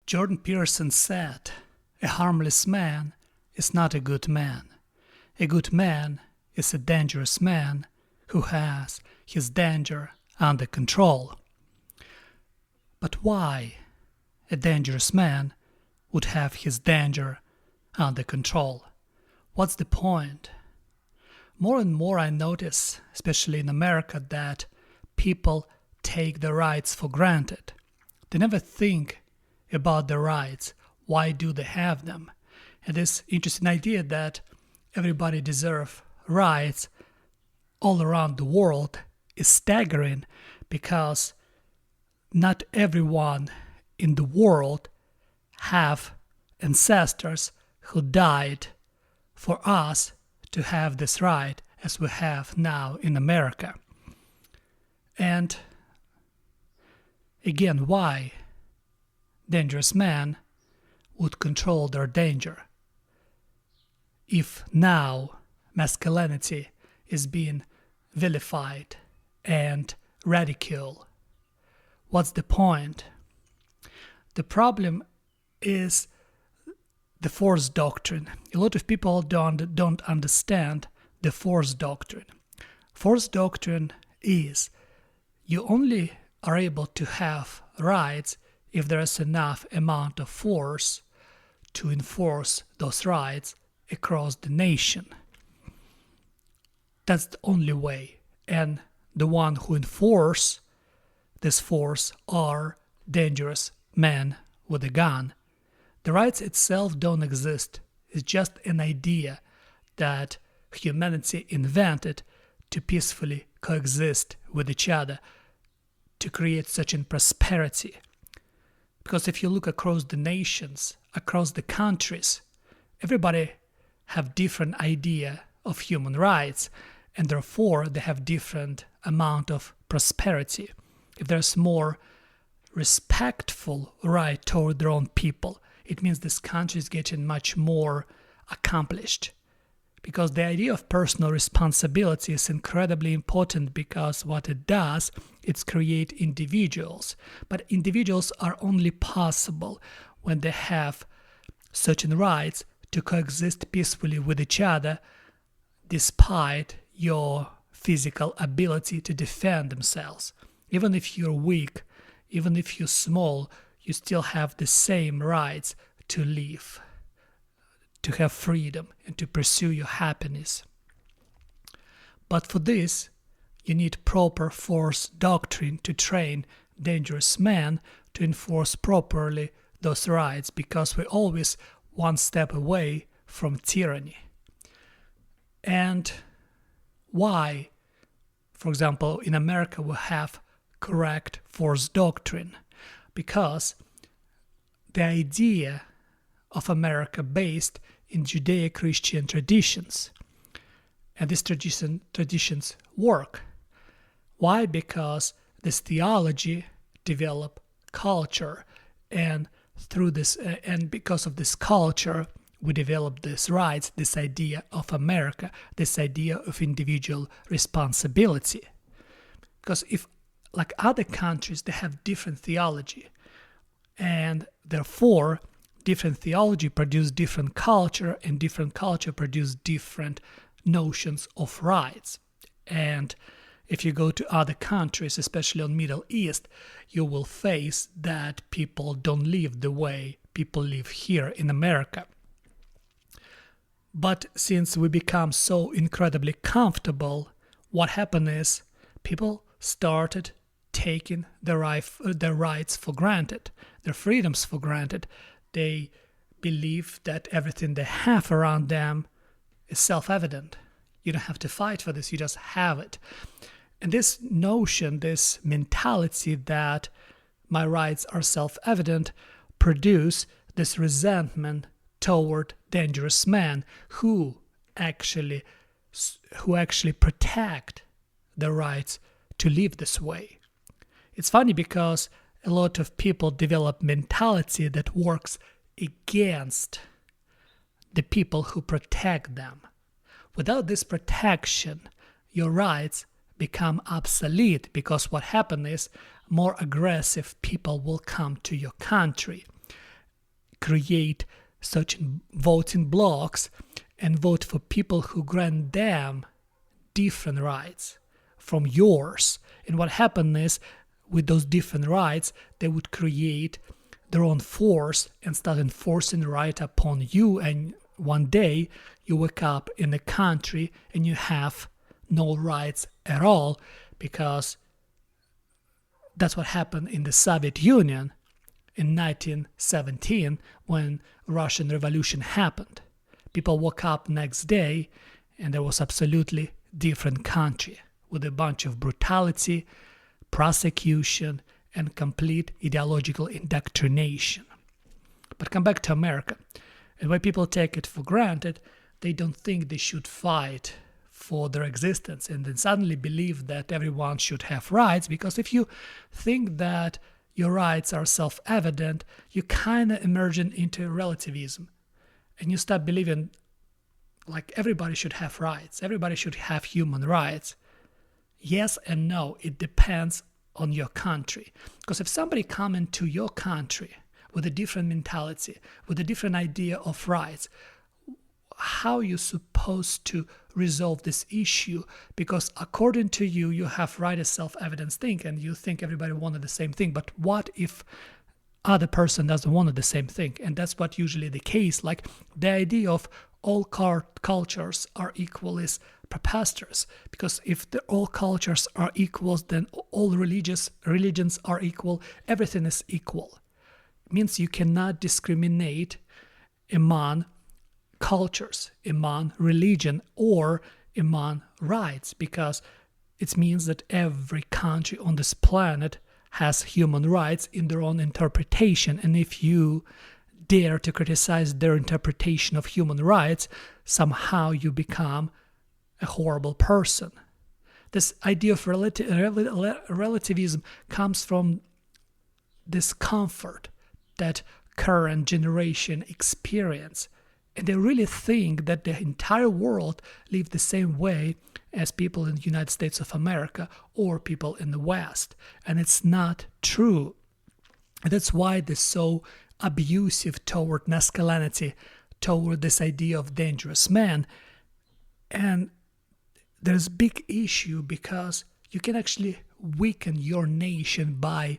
Jordan Peterson said, "A harmless man is not a good man. A good man is a dangerous man who has his danger under control." But why a dangerous man would have his danger under control? What's the point? More and more I notice, especially in America, that people take their rights for granted. They never think about their rights. Why do they have them? And this interesting idea that everybody deserves rights all around the world is staggering, because not everyone in the world have ancestors who died for us to have this right as we have now in America. And again, why dangerous men would control their danger if now masculinity is being vilified and ridiculed? What's the point? The problem is the force doctrine. A lot of people don't understand the force doctrine. Force doctrine is you only are able to have rights if there is enough amount of force to enforce those rights across the nation. That's the only way. And the one who enforce this force are dangerous men with a gun. The rights itself don't exist. It's just an idea that humanity invented to peacefully coexist with each other, to create such a prosperity. Because if you look across the nations, across the countries, everybody have different idea of human rights, and therefore they have different amount of prosperity. If there's more respectful right toward their own people, it means this country is getting much more accomplished. Because the idea of personal responsibility is incredibly important, because what it does, it's create individuals. But individuals are only possible when they have certain rights to coexist peacefully with each other, despite your physical ability to defend themselves. Even if you're weak, even if you're small, you still have the same rights to live, to have freedom, and to pursue your happiness. But for this, you need proper force doctrine to train dangerous men to enforce properly those rights, because we're always one step away from tyranny. And why, for example, in America we have correct force doctrine? Because the idea of America based in Judeo-Christian traditions, and these traditions work. Why? Because this theology develop culture, and through this and because of this culture we develop these rights, this idea of America, this idea of individual responsibility. Because if, like other countries, they have different theology, and therefore different theology produce different culture, and different culture produce different notions of rights. And if you go to other countries, especially on Middle East, you will face that people don't live the way people live here in America. But since we become so incredibly comfortable, what happened is people started taking their rights for granted, their freedoms for granted. They believe that everything they have around them is self-evident. You don't have to fight for this, you just have it. And this notion, this mentality that my rights are self-evident, produce this resentment toward dangerous men who actually protect the rights to live this way. It's funny because a lot of people develop mentality that works against the people who protect them. Without this protection, your rights become obsolete, because what happens is more aggressive people will come to your country. create such voting blocks and vote for people who grant them different rights from yours. And what happened is, with those different rights, they would create their own force and start enforcing right upon you. And one day you wake up in a country and you have no rights at all, because that's what happened in the Soviet Union in 1917 when Russian Revolution happened. People woke up next day and there was absolutely different country with a bunch of brutality, prosecution, and complete ideological indoctrination. But come back to America. And when people take it for granted, they don't think they should fight for their existence and then suddenly believe that everyone should have rights, because if you think that your rights are self-evident, you kind of emerge into relativism and you start believing like everybody should have rights, everybody should have human rights. Yes and no, it depends on your country. Because if somebody come into your country with a different mentality, with a different idea of rights, how are you supposed to resolve this issue? Because according to you, you have right as self-evident thing and you think everybody wanted the same thing. But what if other person doesn't want the same thing? And that's what usually the case. Like the idea of all cultures are equal is preposterous, because if all cultures are equals, then all religions are equal, everything is equal. It means you cannot discriminate among cultures, among religion, or among rights, because it means that every country on this planet has human rights in their own interpretation, and if you dare to criticize their interpretation of human rights, somehow you become a horrible person. This idea of relativism comes from this comfort that current generation experience. And they really think that the entire world live the same way as people in the United States of America or people in the West. And it's not true. And that's why they're so abusive toward masculinity, toward this idea of dangerous man. And there's a big issue because you can actually weaken your nation by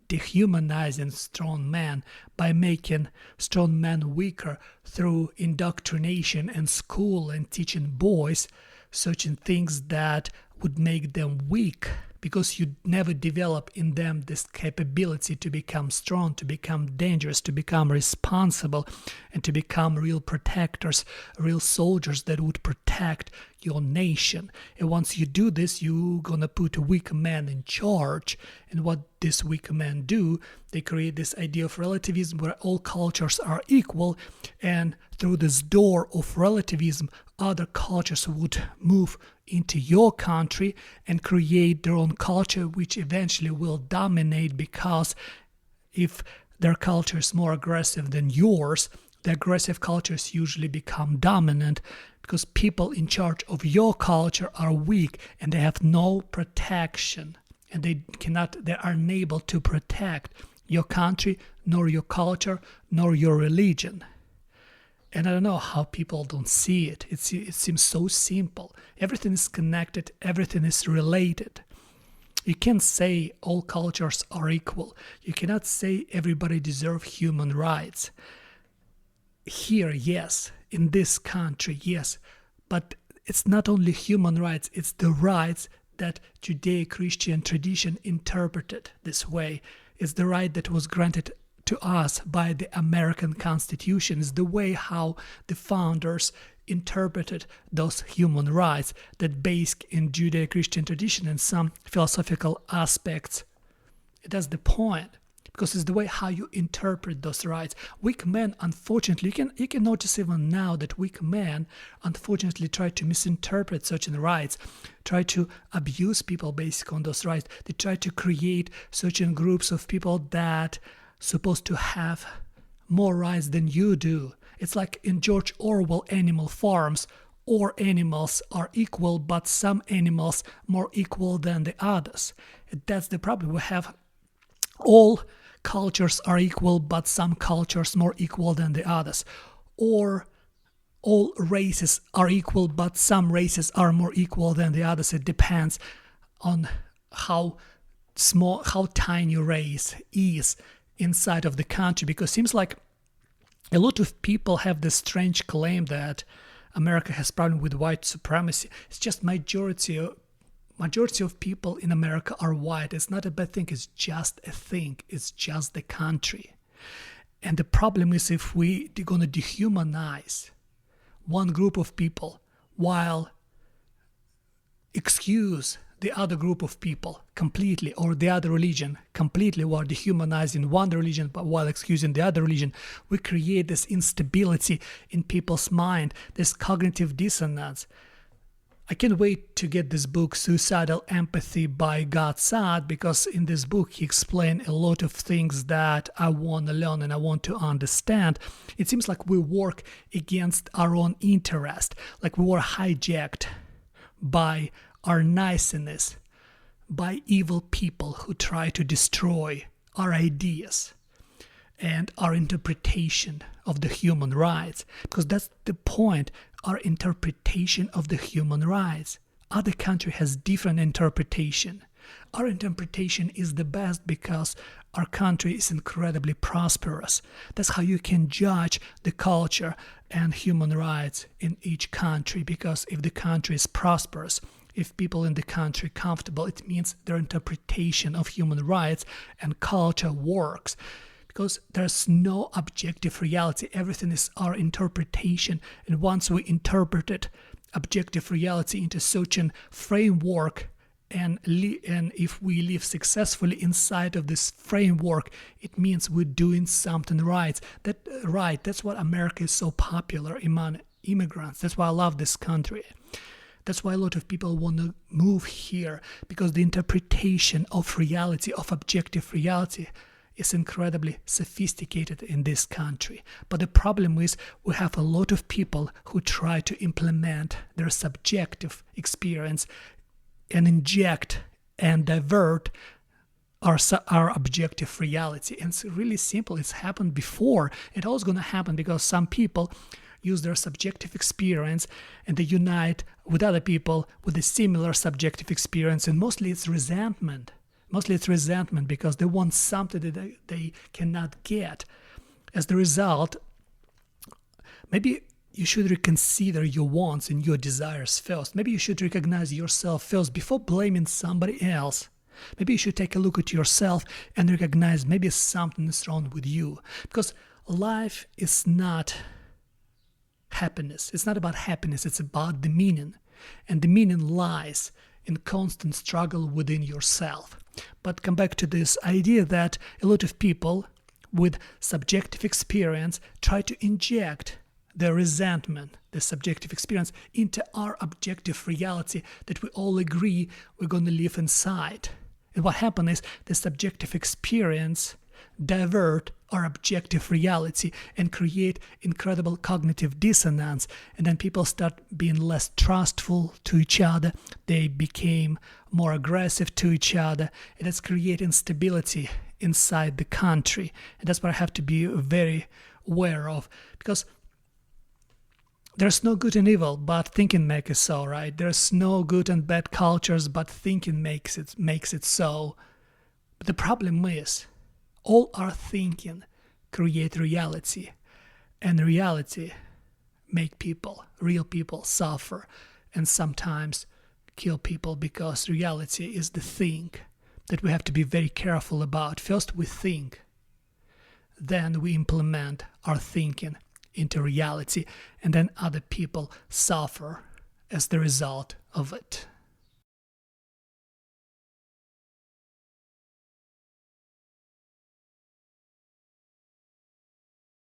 dehumanizing strong men, by making strong men weaker through indoctrination in school and teaching boys certain things that would make them weak, because you never develop in them this capability to become strong, to become dangerous, to become responsible, and to become real protectors, real soldiers that would protect your nation. And once you do this, you're gonna put a weak man in charge. And what these weak men do, they create this idea of relativism where all cultures are equal, and through this door of relativism, other cultures would move into your country and create their own culture, which eventually will dominate, because if their culture is more aggressive than yours, the aggressive cultures usually become dominant, because people in charge of your culture are weak and they have no protection, and they are unable to protect your country, nor your culture, nor your religion. And I don't know how people don't see it. It seems so simple. Everything is connected. Everything is related. You can't say all cultures are equal. You cannot say everybody deserves human rights. Here, yes. In this country, yes. But it's not only human rights. It's the rights that Judeo-Christian tradition interpreted this way. It's the right that was granted to us by the American Constitution. Is the way how the founders interpreted those human rights that based in Judeo-Christian tradition and some philosophical aspects. That's the point, because it's the way how you interpret those rights. Weak men, unfortunately, you can notice even now that weak men unfortunately try to misinterpret certain rights, try to abuse people based on those rights. They try to create certain groups of people that supposed to have more rights than you do. It's like in George Orwell Animal Farms, all animals are equal, but some animals more equal than the others. That's the problem. We have all cultures are equal, but some cultures more equal than the others, or all races are equal, but some races are more equal than the others. It depends on how small, how tiny race is inside of the country, because it seems like a lot of people have this strange claim that America has problem with white supremacy. It's just majority of people in America are white. It's not a bad thing. It's just a thing. It's just the country. And the problem is if we're going to dehumanize one group of people while excuse the other group of people completely, or the other religion completely, while dehumanizing one religion but while excusing the other religion, we create this instability in people's mind, this cognitive dissonance. I can't wait to get this book, Suicidal Empathy by Gad Saad, because in this book he explained a lot of things that I want to learn and I want to understand. It seems like we work against our own interest, like we were hijacked by our niceness, by evil people who try to destroy our ideas and our interpretation of the human rights, because that's the point, our interpretation of the human rights. Other country has different interpretation. Our interpretation is the best because our country is incredibly prosperous. That's how you can judge the culture and human rights in each country, because if the country is prosperous, if people in the country are comfortable, it means their interpretation of human rights and culture works. Because there's no objective reality. Everything is our interpretation. And once we interpreted objective reality into such a framework, and if we live successfully inside of this framework, it means we're doing something right. That's what America is so popular among immigrants. That's why I love this country. That's why a lot of people want to move here, because the interpretation of reality, of objective reality, is incredibly sophisticated in this country. But the problem is we have a lot of people who try to implement their subjective experience and inject and divert our objective reality. And it's really simple. It's happened before. It's always going to happen because some people use their subjective experience and they unite with other people with a similar subjective experience, and mostly it's resentment. Because they want something that they cannot get. As the result, maybe you should reconsider your wants and your desires first. Maybe you should recognize yourself first before blaming somebody else. Maybe you should take a look at yourself and recognize maybe something is wrong with you. Because life is not happiness. It's not about happiness. It's about the meaning. And the meaning lies in constant struggle within yourself. But come back to this idea that a lot of people with subjective experience try to inject their resentment, the subjective experience, into our objective reality that we all agree we're going to live inside. And what happens is the subjective experience divert our objective reality and create incredible cognitive dissonance, and then people start being less trustful to each other. They became more aggressive to each other, and it's creating instability inside the country. And that's what I have to be very aware of, because there's no good and evil, but thinking makes it so, right? There's no good and bad cultures, but thinking makes it so. But the problem is all our thinking create reality, and reality make real people suffer and sometimes kill people, because reality is the thing that we have to be very careful about. First we think, then we implement our thinking into reality, and then other people suffer as the result of it.